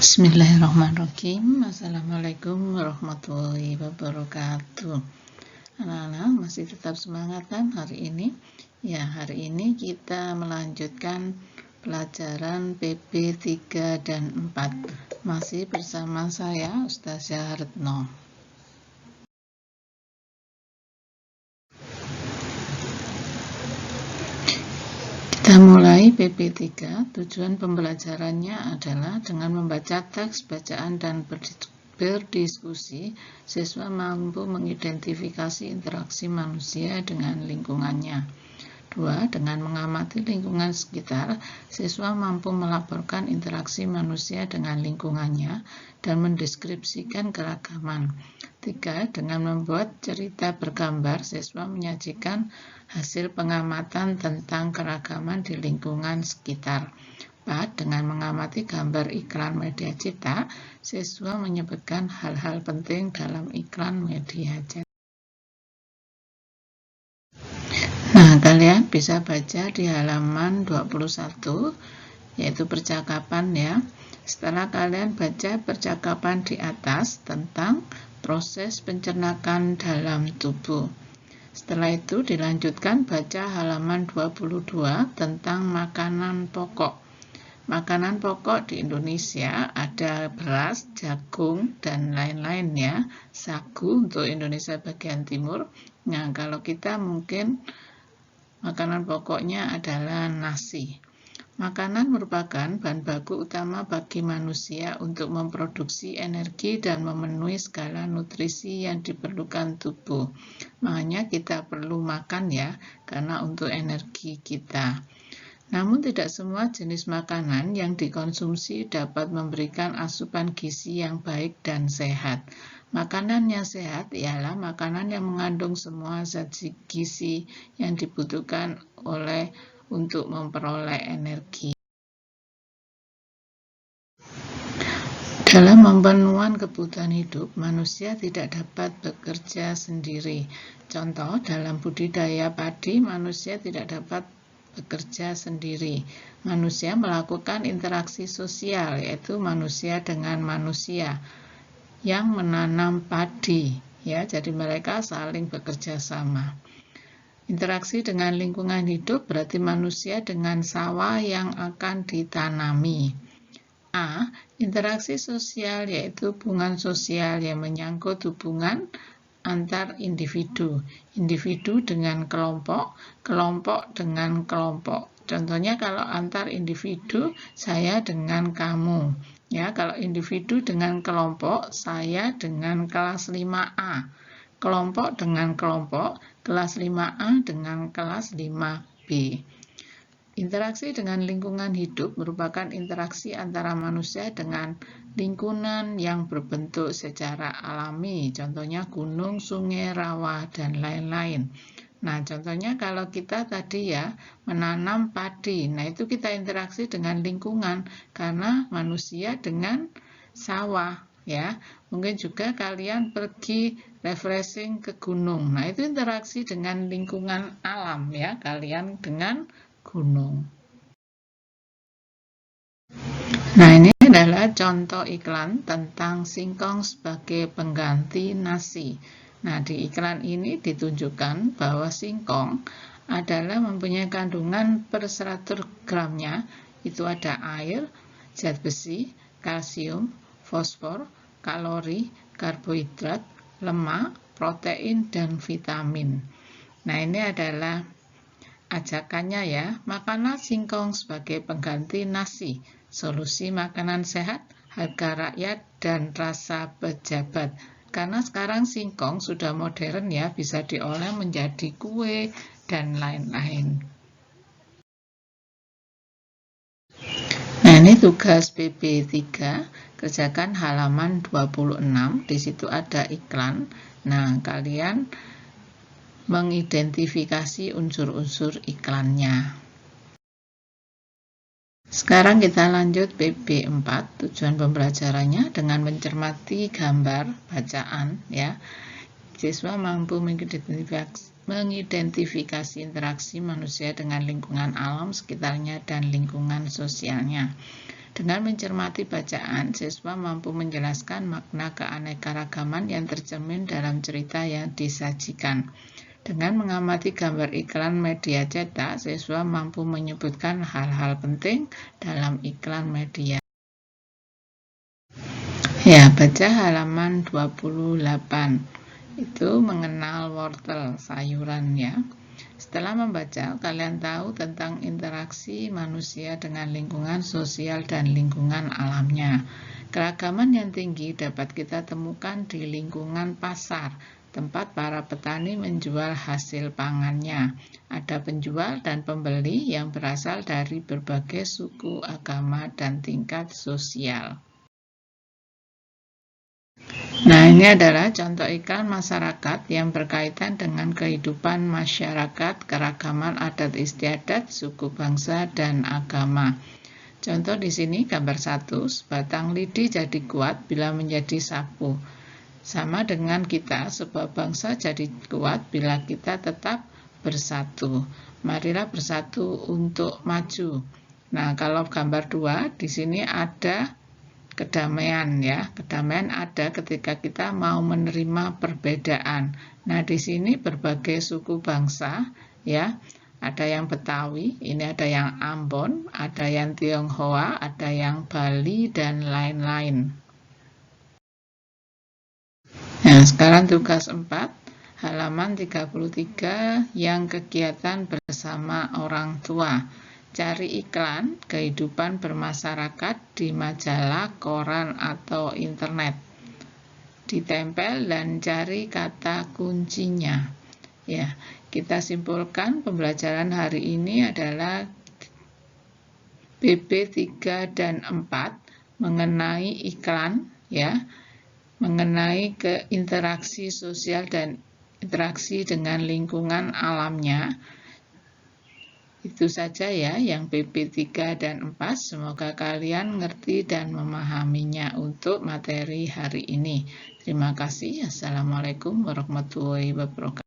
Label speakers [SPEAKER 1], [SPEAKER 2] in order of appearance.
[SPEAKER 1] Bismillahirrahmanirrahim. Assalamualaikum warahmatullahi wabarakatuh. Anak-anak masih tetap semangat kan hari ini? Ya, hari ini kita melanjutkan pelajaran PP 3 dan 4. Masih bersama saya Ustazah Retno. Kita mulai PP 3. Tujuan pembelajarannya adalah dengan membaca teks, bacaan, dan berdiskusi, siswa mampu mengidentifikasi interaksi manusia dengan lingkungannya. 2. Dengan mengamati lingkungan sekitar, siswa mampu melaporkan interaksi manusia dengan lingkungannya dan mendeskripsikan keragaman. 3. Dengan membuat cerita bergambar, siswa menyajikan hasil pengamatan tentang keragaman di lingkungan sekitar. 4. Dengan mengamati gambar iklan media cetak, siswa menyebutkan hal-hal penting dalam iklan media cetak. Nah, kalian bisa baca di halaman 21, yaitu percakapan ya. Setelah kalian baca percakapan di atas tentang proses pencernaan dalam tubuh. Setelah itu dilanjutkan baca halaman 22 tentang makanan pokok. Makanan pokok di Indonesia ada beras, jagung, dan lain-lain ya. Sagu untuk Indonesia bagian timur. Nah, kalau kita mungkin makanan pokoknya adalah nasi. Makanan merupakan bahan baku utama bagi manusia untuk memproduksi energi dan memenuhi segala nutrisi yang diperlukan tubuh. Makanya kita perlu makan ya, karena untuk energi kita. Namun tidak semua jenis makanan yang dikonsumsi dapat memberikan asupan gizi yang baik dan sehat. Makanan yang sehat ialah makanan yang mengandung semua zat gizi yang dibutuhkan untuk memperoleh energi. Dalam pemenuhan kebutuhan hidup, manusia tidak dapat bekerja sendiri. Contoh, dalam budidaya padi, manusia tidak dapat bekerja sendiri. Manusia melakukan interaksi sosial, yaitu manusia dengan manusia yang menanam padi. Ya, jadi mereka saling bekerja sama. Interaksi dengan lingkungan hidup berarti manusia dengan sawah yang akan ditanami. A. Interaksi sosial yaitu hubungan sosial yang menyangkut hubungan antar individu. Individu dengan kelompok, kelompok dengan kelompok. Contohnya kalau antar individu, saya dengan kamu. Ya, kalau individu dengan kelompok, saya dengan kelas 5A. Kelompok dengan kelompok, kelas 5A dengan kelas 5B. Interaksi dengan lingkungan hidup merupakan interaksi antara manusia dengan lingkungan yang berbentuk secara alami, contohnya gunung, sungai, rawa, dan lain-lain. Nah, contohnya kalau kita tadi ya menanam padi, nah itu kita interaksi dengan lingkungan karena manusia dengan sawah ya. Mungkin juga kalian pergi refreshing ke gunung, nah itu interaksi dengan lingkungan alam ya, kalian dengan gunung. Nah, ini adalah contoh iklan tentang singkong sebagai pengganti nasi. Nah, di iklan ini ditunjukkan bahwa singkong adalah mempunyai kandungan per 100 gramnya, itu ada air, zat besi, kalsium, fosfor, kalori, karbohidrat, lemak, protein, dan vitamin. Nah, ini adalah ajakannya ya, makanlah singkong sebagai pengganti nasi, solusi makanan sehat, harga rakyat, dan rasa pejabat. Karena sekarang singkong sudah modern ya, bisa diolah menjadi kue dan lain-lain. Nah, ini tugas PP 3, kerjakan halaman 26, di situ ada iklan. Nah, kalian mengidentifikasi unsur-unsur iklannya. Sekarang kita lanjut PP 4, tujuan pembelajarannya dengan mencermati gambar bacaan ya. Siswa mampu mengidentifikasi interaksi manusia dengan lingkungan alam sekitarnya dan lingkungan sosialnya. Dengan mencermati bacaan, siswa mampu menjelaskan makna keanekaragaman yang tercermin dalam cerita yang disajikan. Dengan mengamati gambar iklan media cetak, siswa mampu menyebutkan hal-hal penting dalam iklan media. Ya, baca halaman 28. Itu mengenal wortel, sayuran ya. Setelah membaca, kalian tahu tentang interaksi manusia dengan lingkungan sosial dan lingkungan alamnya. Keragaman yang tinggi dapat kita temukan di lingkungan pasar, tempat para petani menjual hasil pangannya. Ada penjual dan pembeli yang berasal dari berbagai suku, agama, dan tingkat sosial. Nah, ini adalah contoh iklan masyarakat yang berkaitan dengan kehidupan masyarakat, keragaman adat istiadat, suku bangsa, dan agama. Contoh di sini gambar 1, sebatang lidi jadi kuat bila menjadi sapu. Sama dengan kita, sebuah bangsa jadi kuat bila kita tetap bersatu. Marilah bersatu untuk maju. Nah, kalau gambar 2, di sini ada kedamaian ya. Kedamaian ada ketika kita mau menerima perbedaan. Nah, di sini berbagai suku bangsa ya. Ada yang Betawi, ini ada yang Ambon, ada yang Tionghoa, ada yang Bali dan lain-lain. Nah, sekarang tugas 4, halaman 33 yang kegiatan bersama orang tua. Cari iklan kehidupan bermasyarakat di majalah, koran, atau internet. Ditempel dan cari kata kuncinya. Ya, kita simpulkan pembelajaran hari ini adalah BB 3 dan 4 mengenai iklan ya, mengenai keinteraksi sosial dan interaksi dengan lingkungan alamnya. Itu saja ya yang BB 3 dan 4. Semoga kalian ngerti dan memahaminya untuk materi hari ini. Terima kasih. Assalamualaikum warahmatullahi wabarakatuh.